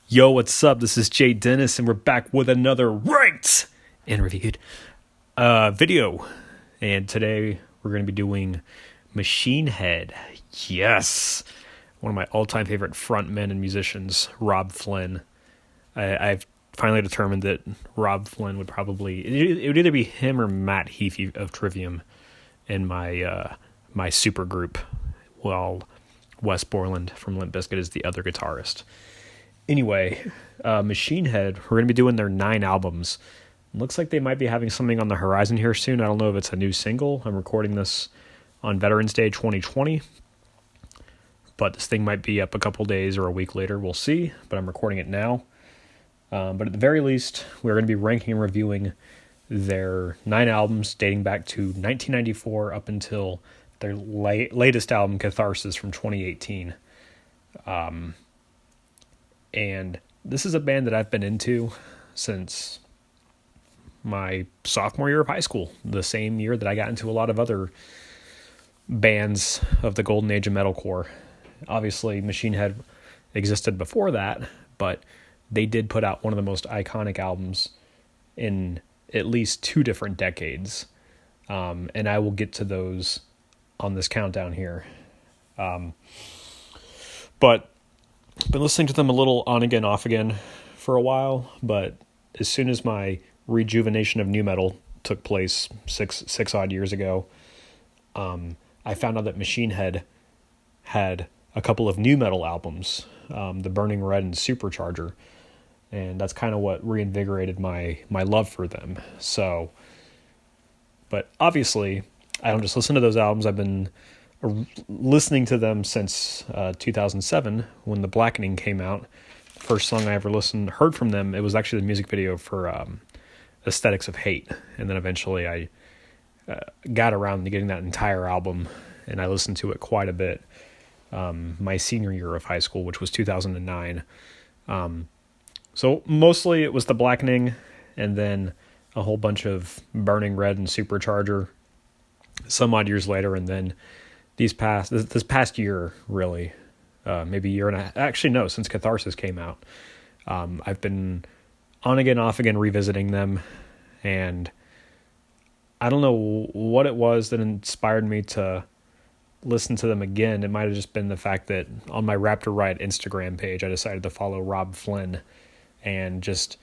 Yo, what's up? This is Jay Dennis, and we're back with another ranked and reviewed video. And today we're going to be doing Machine Head. Yes, one of my all-time favorite frontmen and musicians, Rob Flynn. I've finally determined that Rob Flynn would probably it would either be him or Matt Heafy of Trivium in my super group, while Wes Borland from Limp Bizkit is the other guitarist. Anyway, Machine Head, we're going to be doing their 9 albums. Looks like they might be having something on the horizon here soon. I don't know if it's a new single. I'm recording this on Veterans Day 2020. But this thing might be up a couple days or a week later. We'll see. But I'm recording it now. But at the very least, we're going to be ranking and reviewing their 9 albums dating back to 1994 up until their latest album, Catharsis, from 2018. And this is a band that I've been into since my sophomore year of high school, the same year that I got into a lot of other bands of the golden age of metalcore. Obviously, Machine Head existed before that, but they did put out one of the most iconic albums in at least 2 different decades. And I will get to those on this countdown here. But been listening to them a little on again, off again for a while, but as soon as my rejuvenation of nu metal took place six odd years ago, I found out that Machine Head had a couple of nu metal albums, the Burning Red and Supercharger, and that's kind of what reinvigorated my love for them. So, but obviously, I don't just listen to those albums. I've been listening to them since 2007 when the Blackening came out. First song I ever heard from them, it was actually the music video for Aesthetics of Hate, and then eventually I got around to getting that entire album, and I listened to it quite a bit my senior year of high school, which was 2009. So mostly it was the Blackening, and then a whole bunch of Burning Red and Supercharger some odd years later, and then this past year, really, maybe a year and a half, actually no, since Catharsis came out, I've been on again, off again, revisiting them, and I don't know what it was that inspired me to listen to them again. It might have just been the fact that on my Raptor Riot Instagram page, I decided to follow Rob Flynn, and just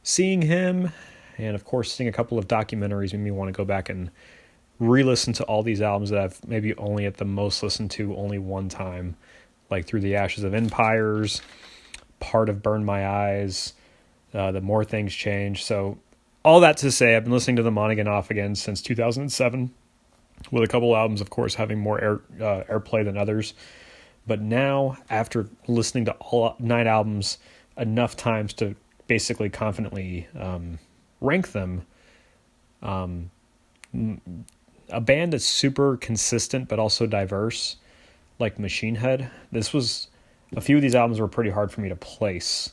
seeing him, and of course seeing a couple of documentaries made me want to go back and re-listen to all these albums that I've maybe only at the most listened to only one time, like Through the Ashes of Empires, part of Burn My Eyes, the More Things Change. So all that to say, I've been listening to them on again, off again since 2007, with a couple albums, of course, having more airplay than others. But now, after listening to all 9 albums enough times to basically confidently rank them, a band that's super consistent but also diverse, like Machine Head. A few of these albums were pretty hard for me to place.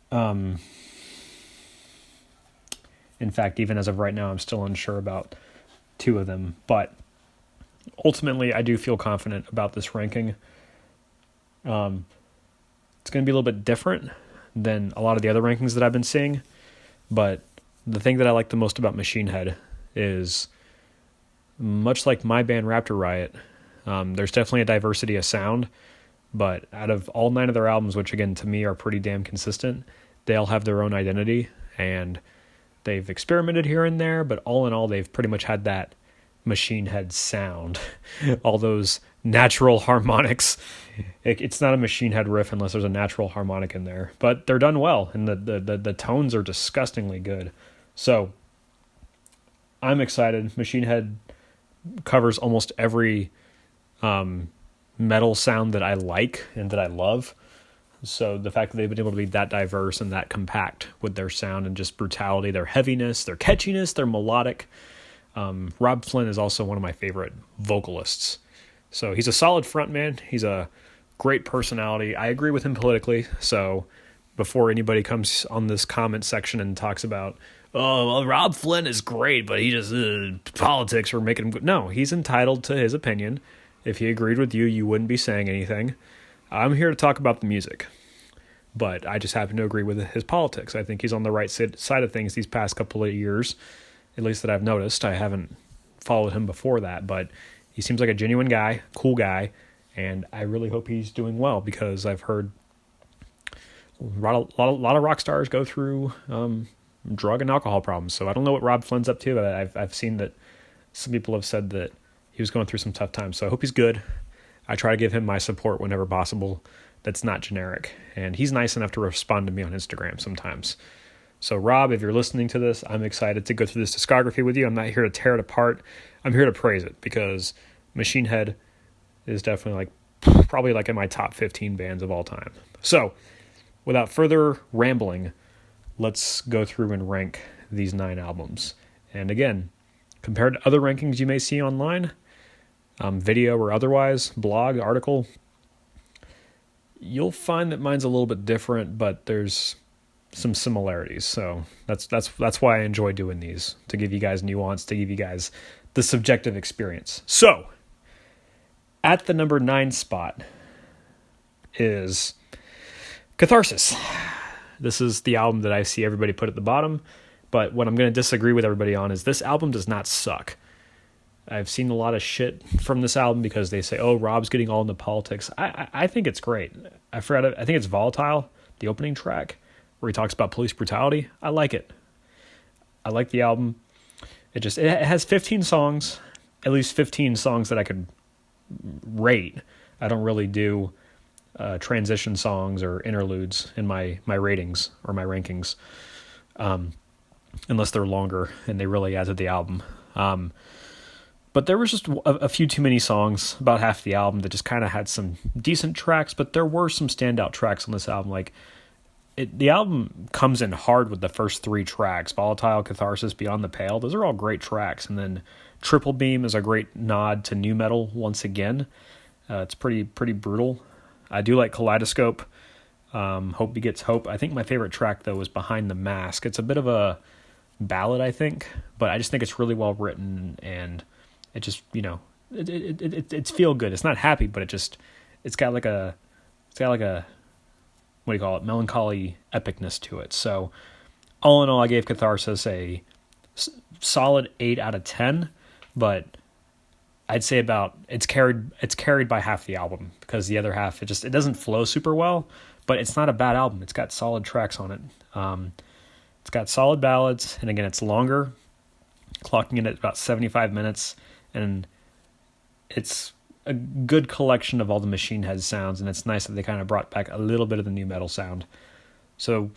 In fact, even as of right now, I'm still unsure about 2 of them. But ultimately, I do feel confident about this ranking. It's going to be a little bit different than a lot of the other rankings that I've been seeing. But the thing that I like the most about Machine Head is, much like my band Raptor Riot, there's definitely a diversity of sound, but out of all 9 of their albums, which again to me are pretty damn consistent, they all have their own identity, and they've experimented here and there, but all in all, they've pretty much had that Machine Head sound. All those natural harmonics. It's not a Machine Head riff unless there's a natural harmonic in there, but they're done well, and the tones are disgustingly good. So I'm excited. Machine Head covers almost every metal sound that I like and that I love. So the fact that they've been able to be that diverse and that compact with their sound and just brutality, their heaviness, their catchiness, their melodic. Rob Flynn is also one of my favorite vocalists. So he's a solid frontman. He's a great personality. I agree with him politically. So before anybody comes on this comment section and talks about, oh, well, Rob Flynn is great, but he just politics are making him. No, he's entitled to his opinion. If he agreed with you, you wouldn't be saying anything. I'm here to talk about the music. but I just happen to agree with his politics. I think he's on the right side of things these past couple of years, at least that I've noticed. I haven't followed him before that, but he seems like a genuine guy, cool guy, and I really hope he's doing well, because I've heard a lot of rock stars go through drug and alcohol problems. So I don't know what Rob Flynn's up to, but I've seen that some people have said that he was going through some tough times. So I hope he's good. I try to give him my support whenever possible. That's not generic. And he's nice enough to respond to me on Instagram sometimes. So Rob, if you're listening to this, I'm excited to go through this discography with you. I'm not here to tear it apart. I'm here to praise it, because Machine Head is definitely probably in my top 15 bands of all time. So without further rambling, let's go through and rank these 9 albums. And again, compared to other rankings you may see online, video or otherwise, blog, article, you'll find that mine's a little bit different, but there's some similarities. So that's why I enjoy doing these, to give you guys nuance, to give you guys the subjective experience. So at the number 9 spot is Catharsis. This is the album that I see everybody put at the bottom, but what I'm going to disagree with everybody on is this album does not suck. I've seen a lot of shit from this album because they say, oh, Rob's getting all into politics. I think it's great. I think it's Volatile, the opening track, where he talks about police brutality. I like it. I like the album. It has 15 songs, at least 15 songs that I could rate. I don't really do transition songs or interludes in my ratings or my rankings, unless they're longer and they really add to the album. But there was just a few too many songs, about half the album, that just kind of had some decent tracks, but there were some standout tracks on this album. The album comes in hard with the first 3 tracks, Volatile, Catharsis, Beyond the Pale. Those are all great tracks. And then Triple Beam is a great nod to nu metal once again. It's pretty brutal. I do like Kaleidoscope. Hope Begets Hope. I think my favorite track, though, is Behind the Mask. It's a bit of a ballad, I think, but I just think it's really well written, and it just, it's feel good. It's not happy, but it's got like a what do you call it, melancholy epicness to it. So all in all, I gave Catharsis a solid 8 out of 10, but I'd say it's carried by half the album, because the other half, it doesn't flow super well, but it's not a bad album. It's got solid tracks on it. It's got solid ballads, and again, it's longer, clocking in at about 75 minutes, and it's a good collection of all the Machine Head sounds, and it's nice that they kind of brought back a little bit of the nu metal sound. So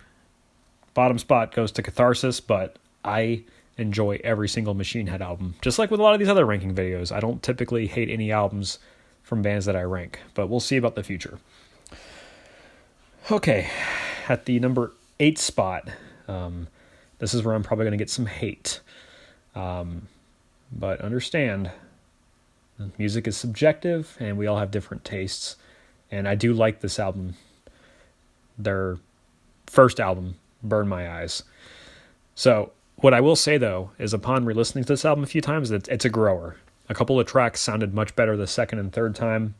bottom spot goes to Catharsis, but I enjoy every single Machine Head album. Just like with a lot of these other ranking videos, I don't typically hate any albums from bands that I rank, but we'll see about the future. Okay, at the number 8 spot, this is where I'm probably going to get some hate. But understand, music is subjective, and we all have different tastes. And I do like this album. Their first album, Burn My Eyes. So what I will say, though, is upon re-listening to this album a few times, it's a grower. A couple of tracks sounded much better the second and third time.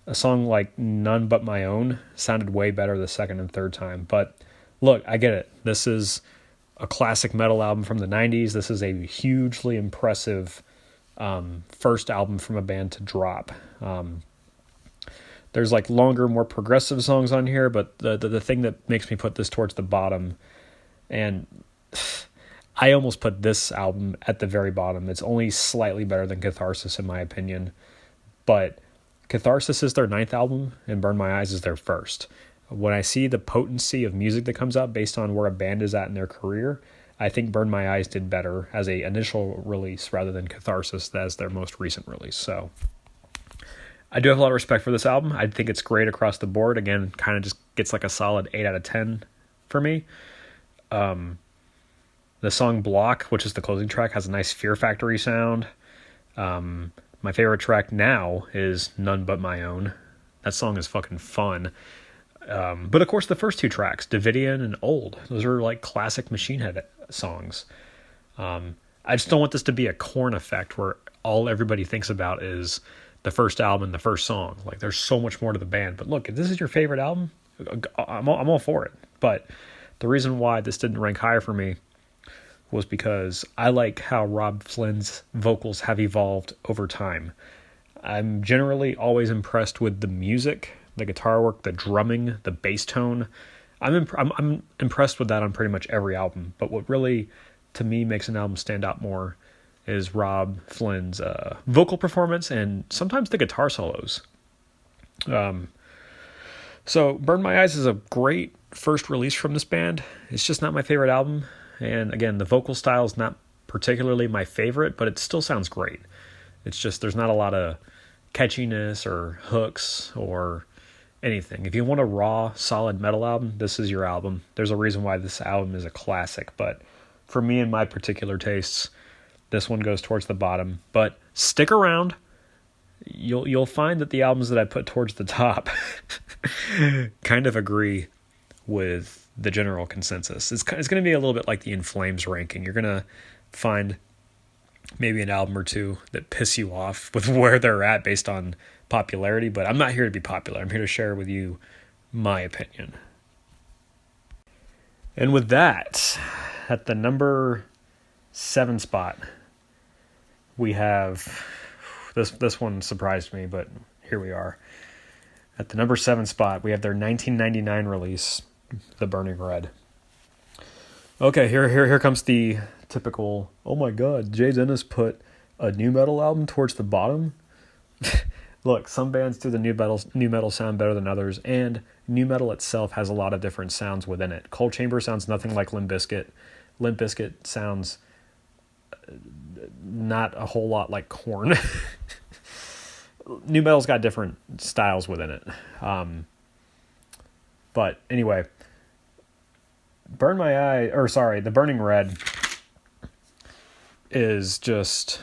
A song like None But My Own sounded way better the second and third time. But look, I get it. This is a classic metal album from the 90s. This is a hugely impressive first album from a band to drop. There's longer, more progressive songs on here, but the thing that makes me put this towards the bottom, and I almost put this album at the very bottom. It's only slightly better than Catharsis, in my opinion, but Catharsis is their 9th album, and Burn My Eyes is their first. When I see the potency of music that comes out based on where a band is at in their career, I think Burn My Eyes did better as a initial release rather than Catharsis as their most recent release. So I do have a lot of respect for this album. I think it's great across the board. Again, kind of just gets a solid 8 out of 10 for me. The song Block, which is the closing track, has a nice Fear Factory sound. My favorite track now is None But My Own. That song is fucking fun. But of course, the first 2 tracks, Davidian and Old, those are classic Machine Head songs. I just don't want this to be a Korn effect where all everybody thinks about is the first album and the first song. There's so much more to the band. But look, if this is your favorite album, I'm all for it. But the reason why this didn't rank higher for me was because I like how Rob Flynn's vocals have evolved over time. I'm generally always impressed with the music, the guitar work, the drumming, the bass tone. I'm impressed with that on pretty much every album. But what really, to me, makes an album stand out more is Rob Flynn's vocal performance and sometimes the guitar solos. So Burn My Eyes is a great first release from this band. It's just not my favorite album. And again, the vocal style is not particularly my favorite, but it still sounds great. It's just there's not a lot of catchiness or hooks or anything. If you want a raw, solid metal album, this is your album. There's a reason why this album is a classic, but for me and my particular tastes, this one goes towards the bottom. But stick around. You'll find that the albums that I put towards the top kind of agree with the general consensus. It's going to be a little bit like the In Flames ranking. You're going to find maybe an album or two that piss you off with where they're at based on popularity, but I'm not here to be popular. I'm here to share with you my opinion. And with that, at the number 7 spot, we have this one surprised me, but here we are. At the number 7 spot, we have their 1999 release, The Burning Red. Okay, here comes the typical, oh my god, Jay Dennis put a new metal album towards the bottom? Look, some bands do the new metal sound better than others, and new metal itself has a lot of different sounds within it. Cold Chamber sounds nothing like Limp Bizkit. Limp Bizkit sounds not a whole lot like Korn. New metal's got different styles within it. But anyway, The Burning Red is just...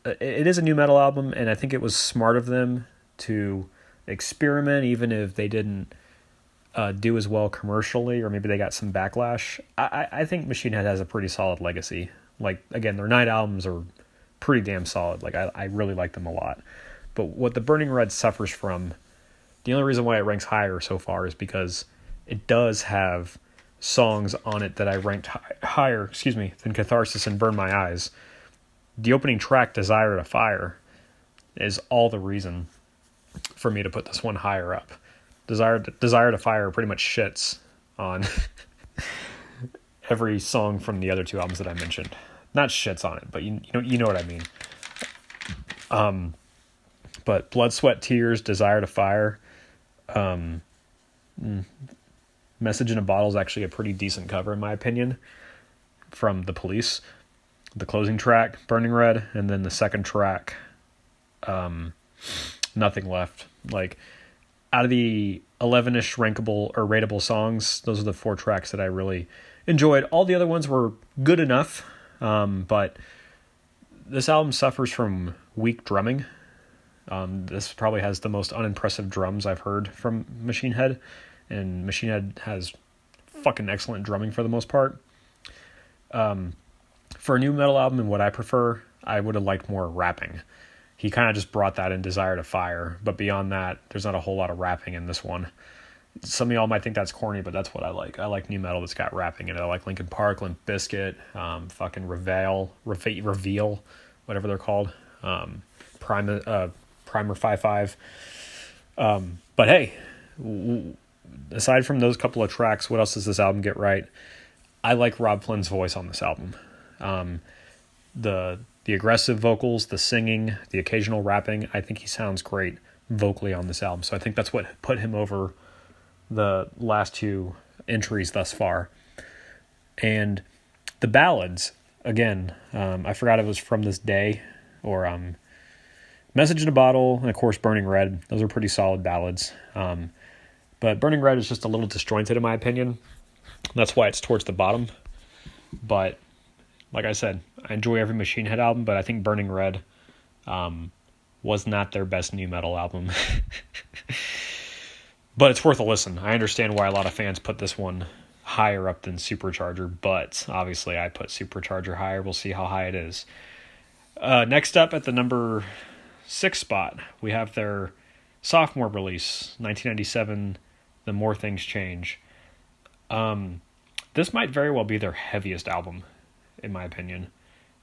It is a new metal album, and I think it was smart of them to experiment, even if they didn't do as well commercially, or maybe they got some backlash. I think Machine Head has a pretty solid legacy. Like, again, their 9 albums are pretty damn solid. Like, I really like them a lot. But what The Burning Red suffers from, the only reason why it ranks higher so far is because it does have songs on it that I ranked higher than Catharsis and Burn My Eyes. The opening track, Desire to Fire, is all the reason for me to put this one higher up. Desire to Fire pretty much shits on every song from the other 2 albums that I mentioned. Not shits on it, but you know what I mean. But Blood, Sweat, Tears, Desire to Fire, Message in a Bottle is actually a pretty decent cover in my opinion from The Police. The closing track, Burning Red, and then the second track, Nothing Left. Like, out of the 11-ish rankable or rateable songs, those are the 4 tracks that I really enjoyed. All the other ones were good enough, but this album suffers from weak drumming. This probably has the most unimpressive drums I've heard from Machine Head, and Machine Head has fucking excellent drumming for the most part. For a new metal album and what I prefer, I would have liked more rapping. He kind of just brought that in Desire to Fire, but beyond that, there's not a whole lot of rapping in this one. Some of y'all might think that's corny, but that's what I like. I like new metal that's got rapping in it. I like Linkin Park, Limp Bizkit, fucking Reveal, whatever they're called, Primer 5.5. But hey, aside from those couple of tracks, what else does this album get right? I like Rob Flynn's voice on this album. The aggressive vocals, the singing, the occasional rapping, I think he sounds great vocally on this album. So I think that's what put him over the last 2 entries thus far. And the ballads, again, I forgot it was From This Day, or Message in a Bottle, and of course Burning Red. Those are pretty solid ballads. But Burning Red is just a little disjointed in my opinion. That's why it's towards the bottom. But like I said, I enjoy every Machine Head album, but I think Burning Red was not their best new metal album. But it's worth a listen. I understand why a lot of fans put this one higher up than Supercharger, but obviously I put Supercharger higher. We'll see how high it is. Next up at the number 6 spot, we have their sophomore release, 1997, The More Things Change. This might very well be their heaviest album, in my opinion.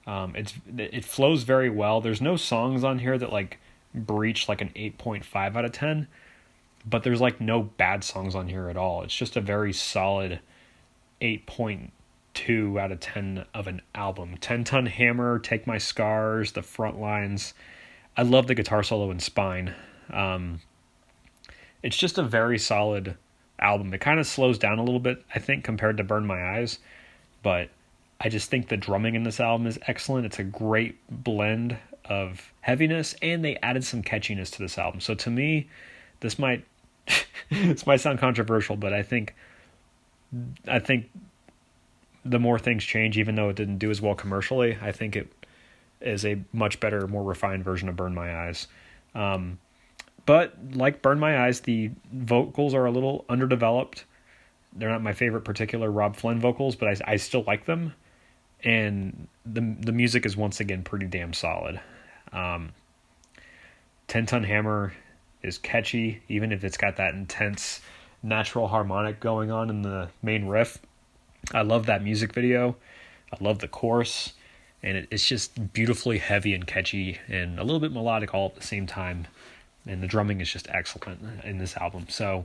It flows very well. There's no songs on here that like breach like an 8.5 out of 10, but there's like no bad songs on here at all. It's just a very solid 8.2 out of 10 of an album. 10-Ton Hammer, Take My Scars, the front lines. I love the guitar solo in Spine. It's just a very solid album. It kind of slows down a little bit, I think, compared to Burn My Eyes, but I just think the drumming in this album is excellent. It's a great blend of heaviness, and they added some catchiness to this album. So to me, this might this might sound controversial, but I think The More Things Change, even though it didn't do as well commercially, I think it is a much better, more refined version of Burn My Eyes. But like Burn My Eyes, the vocals are a little underdeveloped. They're not my favorite particular Rob Flynn vocals, but I still like them. And the music is once again pretty damn solid. 10-Ton Hammer is catchy, even if it's got that intense natural harmonic going on in the main riff. I love that music video. I love the chorus. And it's just beautifully heavy and catchy and a little bit melodic all at the same time. And the drumming is just excellent in this album. So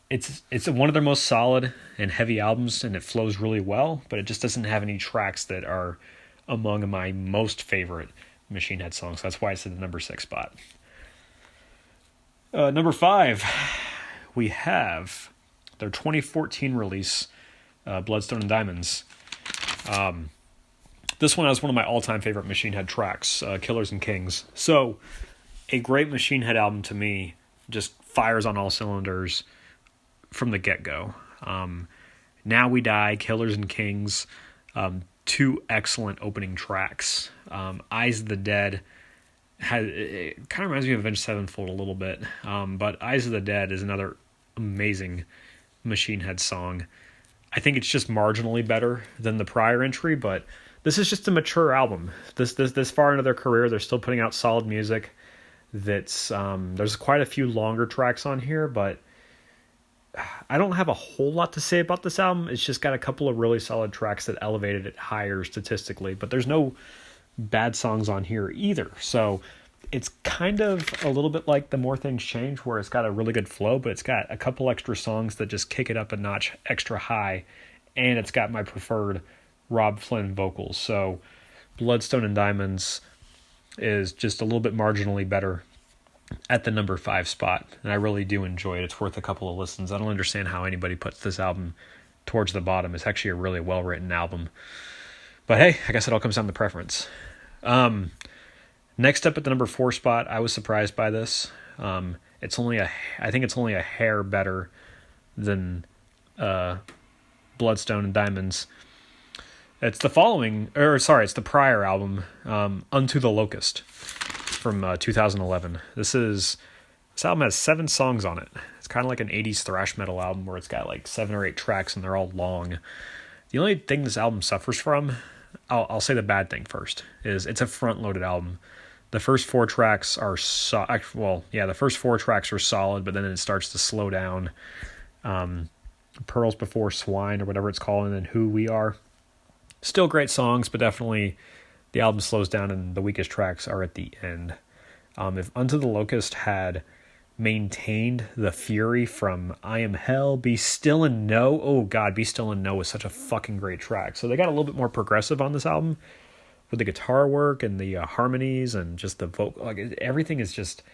it's one of their most solid and heavy albums, and it flows really well, but it just doesn't have any tracks that are among my most favorite Machine Head songs. That's why it's at the number 6 spot. Number 5, we have their 2014 release, Bloodstone and Diamonds. This one has one of my all-time favorite Machine Head tracks, Killers and Kings. So, a great Machine Head album to me, just fires on all cylinders from the get-go. Now We Die, Killers and Kings, 2 excellent opening tracks. Eyes of the Dead, it kind of reminds me of Avenged Sevenfold a little bit, but Eyes of the Dead is another amazing Machine Head song. I think it's just marginally better than the prior entry, but this is just a mature album. This far into their career, they're still putting out solid music. That's there's quite a few longer tracks on here, but I don't have a whole lot to say about this album. It's just got a couple of really solid tracks that elevated it higher statistically, but there's no bad songs on here either. So it's kind of a little bit like The More Things Change, where it's got a really good flow, but it's got a couple extra songs that just kick it up a notch extra high, and it's got my preferred Rob Flynn vocals. So Bloodstone and Diamonds is just a little bit marginally better at the number 5 spot, and I really do enjoy it. It's worth a couple of listens. I don't understand how anybody puts this album towards the bottom. It's actually a really well-written album. But hey, I guess it all comes down to preference. Next up at the number 4 spot, I was surprised by this. I think it's only a hair better than Bloodstone and Diamonds. It's the prior album, Unto the Locust, from 2011. This album has 7 songs on it. It's kind of like an 80s thrash metal album where it's got like 7 or 8 tracks and they're all long. The only thing this album suffers from, I'll say the bad thing first, is it's a front-loaded album. The first 4 tracks are the first 4 tracks are solid, but then it starts to slow down. Pearls Before Swine, or whatever it's called, and then Who We Are. Still great songs, but definitely the album slows down and the weakest tracks are at the end. If Unto the Locust had maintained the fury from I Am Hell, Be Still and Know. Oh God, Be Still and Know is such a fucking great track. So they got a little bit more progressive on this album with the guitar work and the harmonies and just the vocal. Like everything is just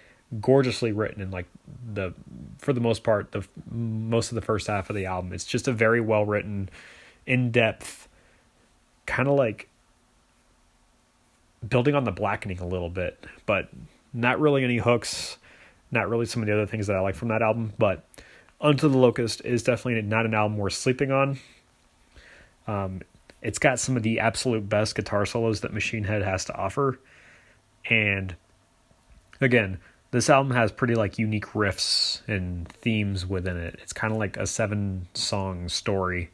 gorgeously written, and for the most part, most of the first half of the album, it's just a very well written, in depth, kind of like building on the Blackening a little bit, but not really any hooks, not really some of the other things that I like from that album. But Unto the Locust is definitely not an album worth sleeping on. It's got some of the absolute best guitar solos that Machine Head has to offer, and again, this album has pretty like unique riffs and themes within it. It's kind of like a 7-song story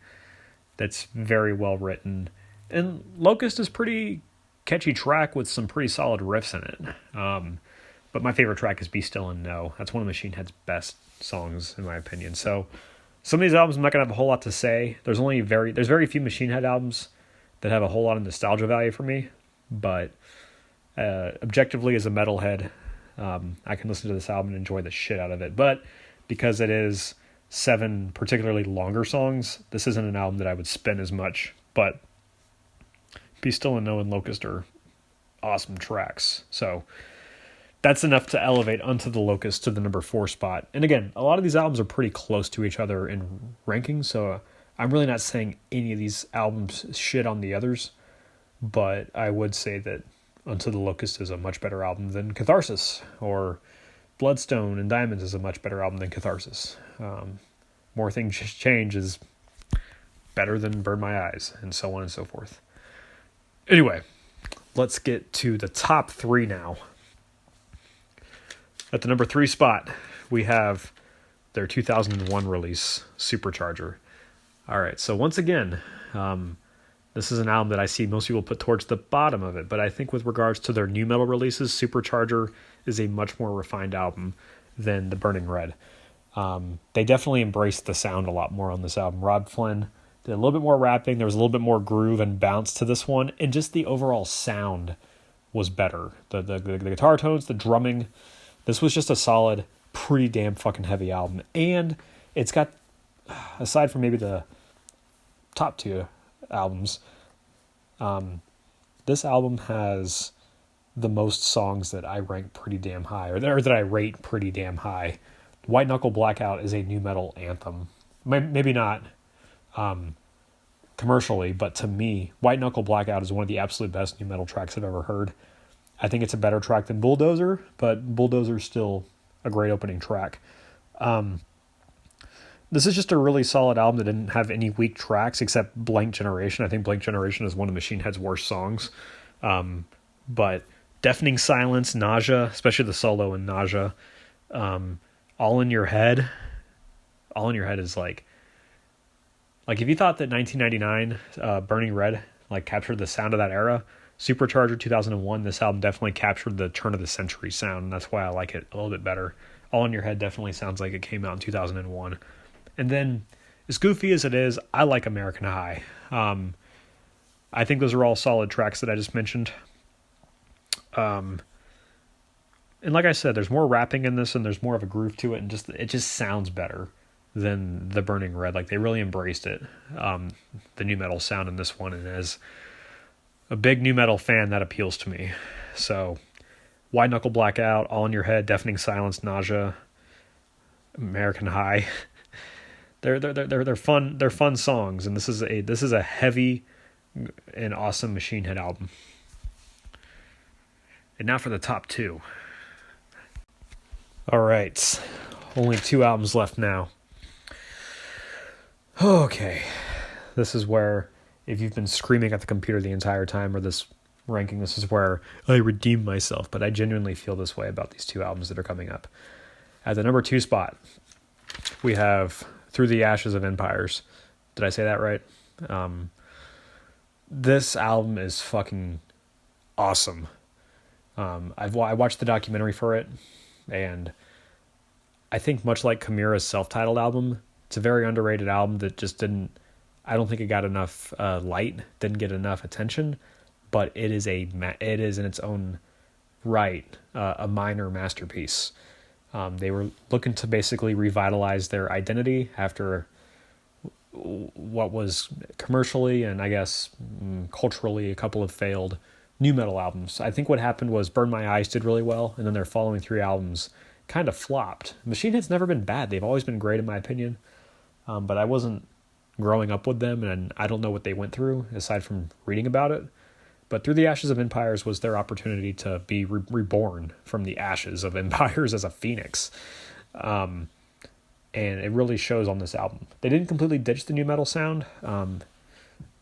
that's very well written. And Locust is pretty catchy track with some pretty solid riffs in it. But my favorite track is Be Still and Know. That's one of Machine Head's best songs, in my opinion. So some of these albums I'm not going to have a whole lot to say. There's very few Machine Head albums that have a whole lot of nostalgia value for me. But objectively, as a metalhead, I can listen to this album and enjoy the shit out of it. But because it is 7 particularly longer songs, this isn't an album that I would spin as much. But Be Still and Know and Locust are awesome tracks. So that's enough to elevate Unto the Locust to the number 4 spot. And again, a lot of these albums are pretty close to each other in rankings, so I'm really not saying any of these albums shit on the others, but I would say that Unto the Locust is a much better album than Catharsis, or Bloodstone and Diamonds is a much better album than Catharsis. More Things Change is better than Burn My Eyes, and so on and so forth. Anyway, let's get to the top 3 now. At the number 3 spot, we have their 2001 release, Supercharger. All right, so once again, this is an album that I see most people put towards the bottom of it, but I think with regards to their new metal releases, Supercharger is a much more refined album than The Burning Red. They definitely embraced the sound a lot more on this album. Rob Flynn did a little bit more rapping, there was a little bit more groove and bounce to this one, and just the overall sound was better. The guitar tones, the drumming. This was just a solid, pretty damn fucking heavy album. And it's got, aside from maybe the top 2 albums, this album has the most songs that I rank pretty damn high, or that I rate pretty damn high. White Knuckle Blackout is a new metal anthem. Maybe not commercially, but to me, White Knuckle Blackout is one of the absolute best new metal tracks I've ever heard. I think it's a better track than Bulldozer, but Bulldozer's still a great opening track. This is just a really solid album that didn't have any weak tracks except Blank Generation. I think Blank Generation is one of Machine Head's worst songs. But Deafening Silence, Nausea, especially the solo in Nausea, All in Your Head. All in Your Head is like if you thought that 1999 Burning Red captured the sound of that era, Supercharger 2001, this album definitely captured the turn of the century sound, and that's why I like it a little bit better. All in Your Head definitely sounds like it came out in 2001. And then, as goofy as it is, I like American High. I think those are all solid tracks that I just mentioned. And like I said, there's more rapping in this, and there's more of a groove to it, and it just sounds better than The Burning Red. They really embraced it, the new metal sound in this one, and as a big new metal fan, that appeals to me. So, White Knuckle Blackout, All in Your Head, Deafening Silence, Nausea, American High. They're fun. They're fun songs, and this is a heavy and awesome Machine Head album. And now for the top 2. All right, only 2 albums left now. Okay, this is where, if you've been screaming at the computer the entire time, or this ranking, this is where I redeem myself, but I genuinely feel this way about these 2 albums that are coming up. At the number 2 spot, we have Through the Ashes of Empires. Did I say that right? This album is fucking awesome. I watched the documentary for it, and I think much like Chimera's self-titled album, it's a very underrated album that just I don't think it got enough light, didn't get enough attention, but it is in its own right a minor masterpiece. They were looking to basically revitalize their identity after what was commercially and I guess culturally a couple of failed new metal albums. I think what happened was Burn My Eyes did really well, and then their following 3 albums kind of flopped. Machine Head's never been bad. They've always been great in my opinion, but I wasn't growing up with them, and I don't know what they went through aside from reading about it. But Through the Ashes of Empires was their opportunity to be reborn from the ashes of empires as a phoenix. And it really shows on this album. They didn't completely ditch the new metal sound.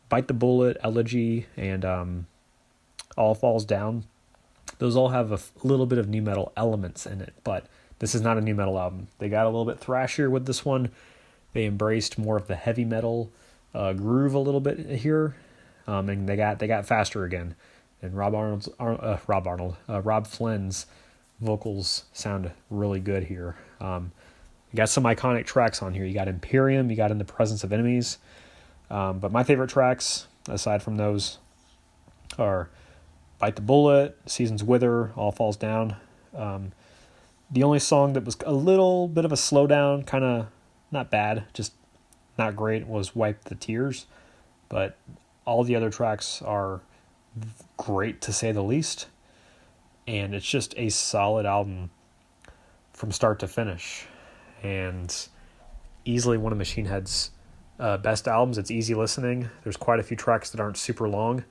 Bite the Bullet, Elegy, and All Falls Down. Those all have a little bit of new metal elements in it, but this is not a new metal album. They got a little bit thrashier with this one. They embraced more of the heavy metal groove a little bit here. And they got faster again, and Rob Flynn's vocals sound really good here. You got some iconic tracks on here. You got Imperium, you got In the Presence of Enemies. But my favorite tracks, aside from those, are Bite the Bullet, Seasons Wither, All Falls Down. The only song that was a little bit of a slowdown, kind of not bad, just not great, was Wipe the Tears. But all the other tracks are great, to say the least. And it's just a solid album from start to finish. And easily one of Machine Head's best albums. It's easy listening. There's quite a few tracks that aren't super long.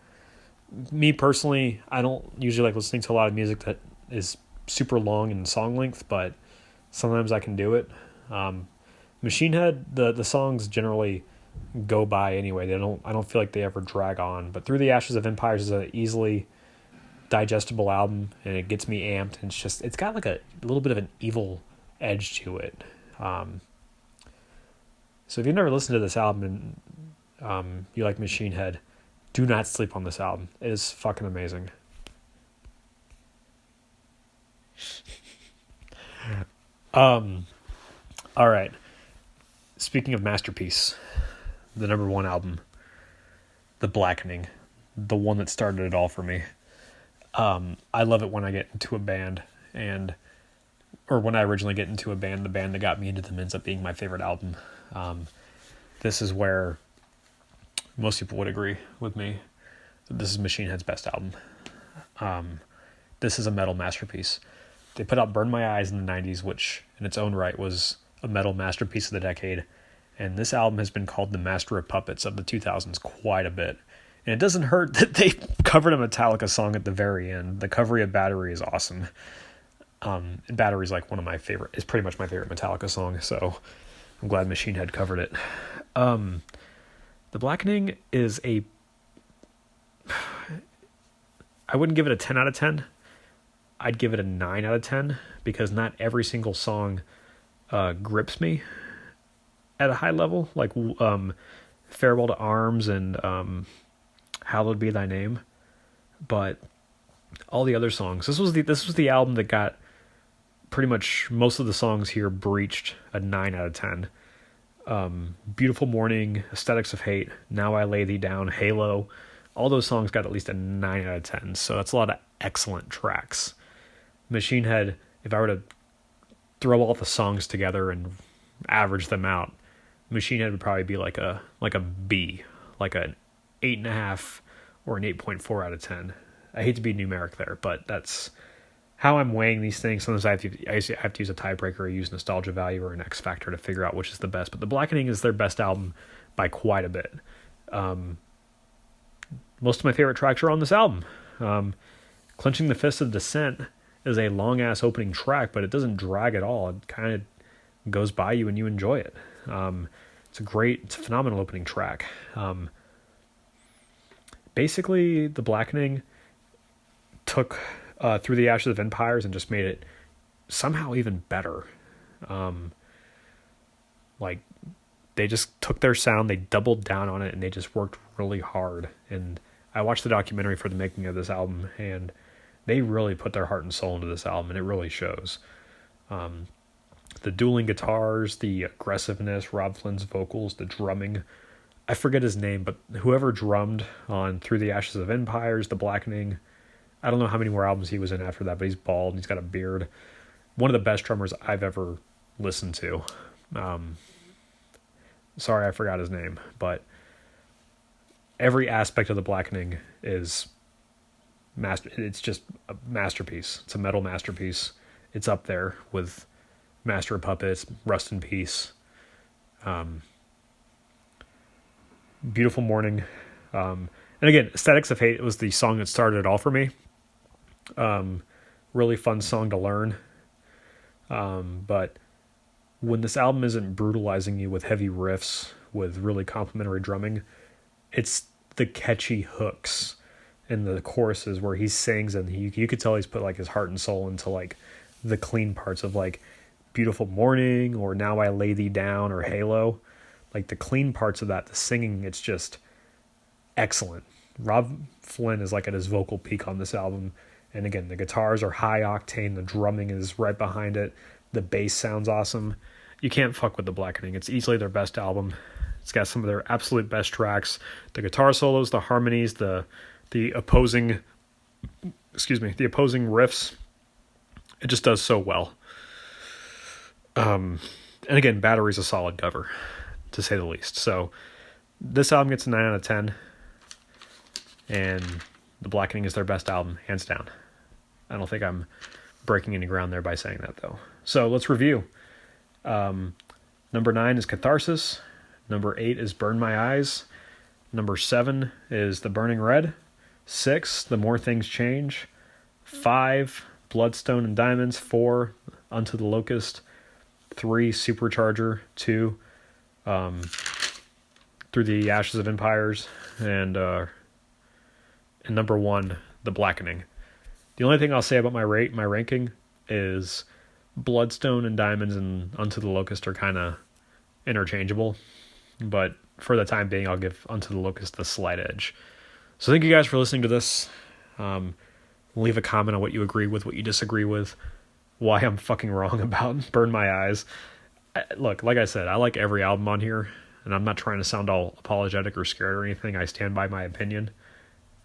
Me personally, I don't usually like listening to a lot of music that is super long in song length, but sometimes I can do it. Machine Head, the songs generally go by anyway. I don't feel like they ever drag on. But Through the Ashes of Empires is an easily digestible album, and it gets me amped. And it's got like a little bit of an evil edge to it. So if you've never listened to this album and you like Machine Head, do not sleep on this album. It is fucking amazing. All right. Speaking of masterpiece, the number one album, The Blackening, the one that started it all for me. I love it when I get into a band, or when I originally get into a band, the band that got me into them ends up being my favorite album. This is where most people would agree with me that this is Machine Head's best album. This is a metal masterpiece. They put out Burn My Eyes in the 90s, which in its own right was a metal masterpiece of the decade. And this album has been called the Master of Puppets of the 2000s quite a bit. And it doesn't hurt that they covered a Metallica song at the very end. The cover of Battery is awesome. And Battery is like is pretty much my favorite Metallica song. So I'm glad Machine Head covered it. The Blackening is I wouldn't give it a 10 out of 10. I'd give it a 9 out of 10 because not every single song grips me at a high level, like Farewell to Arms and Hallowed Be Thy Name. But all the other songs, this was the album that got pretty much most of the songs here breached a 9 out of 10. Beautiful Morning, Aesthetics of Hate, Now I Lay Thee Down, Halo, all those songs got at least a 9 out of 10. So that's a lot of excellent tracks. Machine Head, if I were to throw all the songs together and average them out, Machine Head would probably be like a B, like an 8.5 or an 8.4 out of 10. I hate to be numeric there, but that's how I'm weighing these things. Sometimes I have to use a tiebreaker or use nostalgia value or an X factor to figure out which is the best. But The Blackening is their best album by quite a bit. Most of my favorite tracks are on this album. Clenching the Fist of Descent is a long-ass opening track, but it doesn't drag at all. It kind of goes by you and you enjoy it. It's a phenomenal opening track. Basically, The Blackening took Through the Ashes of Empires and just made it somehow even better. They just took their sound, they doubled down on it, and they just worked really hard. And I watched the documentary for the making of this album, and they really put their heart and soul into this album, and it really shows. The dueling guitars, the aggressiveness, Rob Flynn's vocals, the drumming. I forget his name, but whoever drummed on Through the Ashes of Empires, The Blackening, I don't know how many more albums he was in after that, but he's bald and he's got a beard. One of the best drummers I've ever listened to. Sorry, I forgot his name, but every aspect of The Blackening is it's just a masterpiece. It's a metal masterpiece. It's up there with Master of Puppets, Rust in Peace, Beautiful Morning. And again, Aesthetics of Hate was the song that started it all for me. Really fun song to learn. But when this album isn't brutalizing you with heavy riffs, with really complimentary drumming, it's the catchy hooks in the choruses where he sings, and you could tell he's put like his heart and soul into like the clean parts of like Beautiful Morning or Now I Lay Thee Down or Halo. Like the clean parts of that, the singing, it's just excellent. Rob Flynn is like at his vocal peak on this album, And again, the guitars are high octane. The drumming is right behind it. The bass sounds awesome. You can't fuck with the Blackening. It's easily their best album. It's got some of their absolute best tracks. The guitar solos, the harmonies, the opposing riffs. It just does so well. And again, Battery's a solid cover, to say the least. So this album gets a 9 out of 10. And the Blackening is their best album, hands down. I don't think I'm breaking any ground there by saying that, though. So let's review. Number 9 is Catharsis. Number 8 is Burn My Eyes. Number 7 is The Burning Red. 6, The More Things Change. 5, Bloodstone and Diamonds. 4, Unto the Locust. 3, Supercharger. 2, Through the Ashes of Empires. And number 1, The Blackening. The only thing I'll say about my ranking is Bloodstone and Diamonds and Unto the Locust are kind of interchangeable, but for the time being, I'll give Unto the Locust the slight edge. So thank you guys for listening to this. Leave a comment on what you agree with, what you disagree with, why I'm fucking wrong about Burn My Eyes. Look, like I said, I like every album on here, and I'm not trying to sound all apologetic or scared or anything. I stand by my opinion.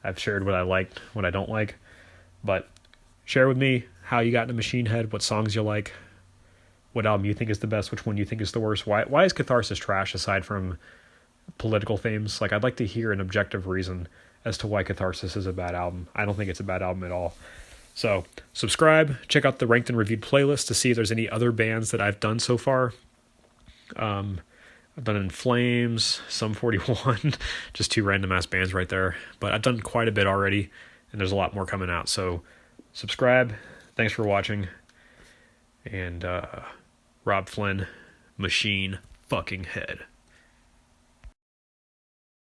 I've shared what I liked, what I don't like, but share with me how you got into Machine Head, what songs you like, what album you think is the best, which one you think is the worst. Why is Catharsis trash aside from political themes? Like, I'd like to hear an objective reason as to why Catharsis is a bad album. I don't think it's a bad album at all. So subscribe, check out the Ranked and Reviewed playlist to see if there's any other bands that I've done so far. I've done In Flames, Sum 41, just 2 random ass bands right there. But I've done quite a bit already, and there's a lot more coming out. So subscribe. Thanks for watching. And Rob Flynn, Machine fucking Head.